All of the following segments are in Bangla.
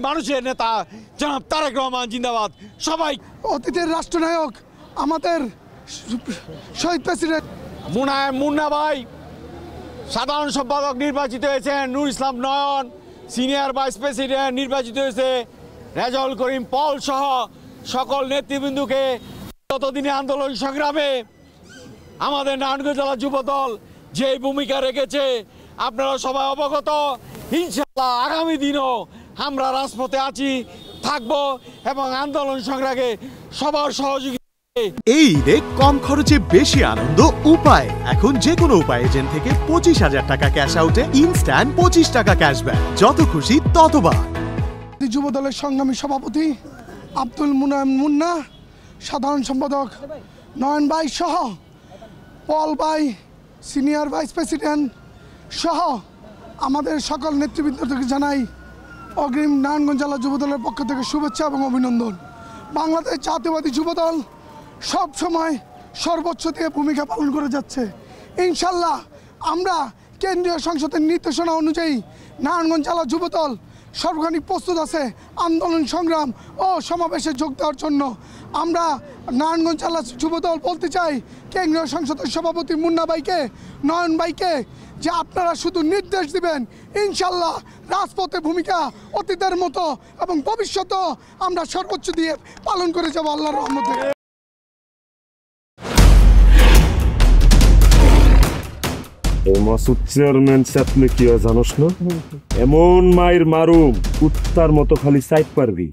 মানুষের নেতা জনাব তারেক রহমান জিন্দাবাদ। সবাই অতীতের রাষ্ট্রনায়ক আমাদের শহীদ প্রেসিডেন্ট মুন্না ভাই সাধারণ সম্পাদক নির্বাচিত হয়েছেন, নূর ইসলাম নয়ন সিনিয়র ভাইস প্রেসিডেন্ট নির্বাচিত হয়েছে, রেজাউল করিম পল সহ সকল নেতৃবৃন্দকে ততদিনে আন্দোলন সংগ্রামে আমাদের নারায়ণগঞ্জ জেলা যুবদল যে ভূমিকা রেখেছে আপনারা সবাই অবগত। ইনশাআল্লাহ আগামী দিনও আমরা রাজপথে আছি, থাকবো এবং আন্দোলন সংগ্রামে সবার সহযোগিতা। এই ঈদে কম খরচে বেশি আনন্দ উপায়। এখন যে কোনো উপায় এজেন্ট থেকে 25,000 টাকা ক্যাশ আউটে ইনস্ট্যান্ট 25 টাকা ক্যাশব্যাক। যত খুশি ততবার। যুবদলের সংগ্রামী সভাপতি আব্দুল মুনায়েম মুন্না, সাধারণ সম্পাদক নয়ন ভাই সহ পল ভাই সিনিয়র ভাইস প্রেসিডেন্ট সহ আমাদের সকল নেতৃবৃন্দকে জানাই অগ্রিম নারায়ণগঞ্জ জেলা যুবদলের পক্ষ থেকে শুভেচ্ছা এবং অভিনন্দন। বাংলাদেশ জাতীয়বাদী যুবদল সব সময় সর্বোচ্চ দিয়ে ভূমিকা পালন করে যাচ্ছে। ইনশাল্লাহ আমরা কেন্দ্রীয় সংসদের নির্দেশনা অনুযায়ী নারায়ণগঞ্জ জেলা যুবদল সর্বখানিক প্রস্তুত আছে আন্দোলন সংগ্রাম ও সমাবেশে যোগ দেওয়ার জন্য। আমরা নারায়ণগঞ্জ জেলা যুবদল বলতে চাই কেন্দ্রীয় সংসদের সভাপতি মুন্না ভাইকে, নয়ন ভাইকে যে আপনারা শুধু নির্দেশ দিবেন, ইনশাল্লাহ রাজপথে ভূমিকা অতীতের মতো এবং ভবিষ্যতেও আমরা সর্বোচ্চ দিয়ে পালন করে যাব আল্লাহর রহমতে। মাসুদ চেয়ারম্যান চাপলে কি জানোস না, এমন মায়ের মারুম কুত্তার মতো খালি সাইড পারবি।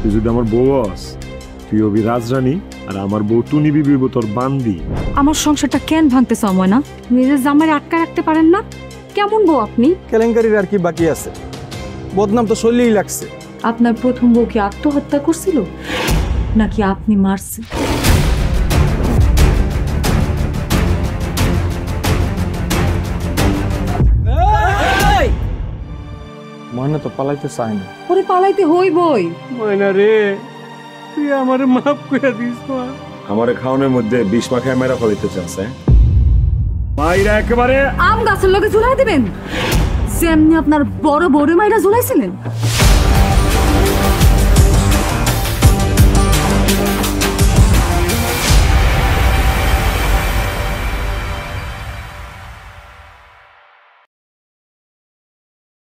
তুই যদি আমার বউ আস, তুই হবি রাজরানী আর আমার বউ টুনি বিবি তোর বান্দি। আমার সংসারটা কেন ভাঙতে সময় না? নিজের জামাই আটকা রাখতে পারেন না? কেমন বউ আপনি? কেলেঙ্কারির আর কি বাকি আছে? বদনাম তো শৈলেই লাগছে। আপনার প্রথম বউ কি আত্মহত্যা করছিল নাকি আপনি মারছেন? ময়না তো পালাইতে চায় না। ওরে পালাইতে হইবই। ময়না রে, তুই আমারে মাফ করে দিস। আমারে খাওয়ানোর মধ্যে বিষ মাখায় মেরা ফলাইতে চাচ্ছে। মাইরা একেবারে আম গাছের লগে ঝুলাই দিবেন যেমনি আপনার বড় বড় মাইরা ঝুলাইছিলেন।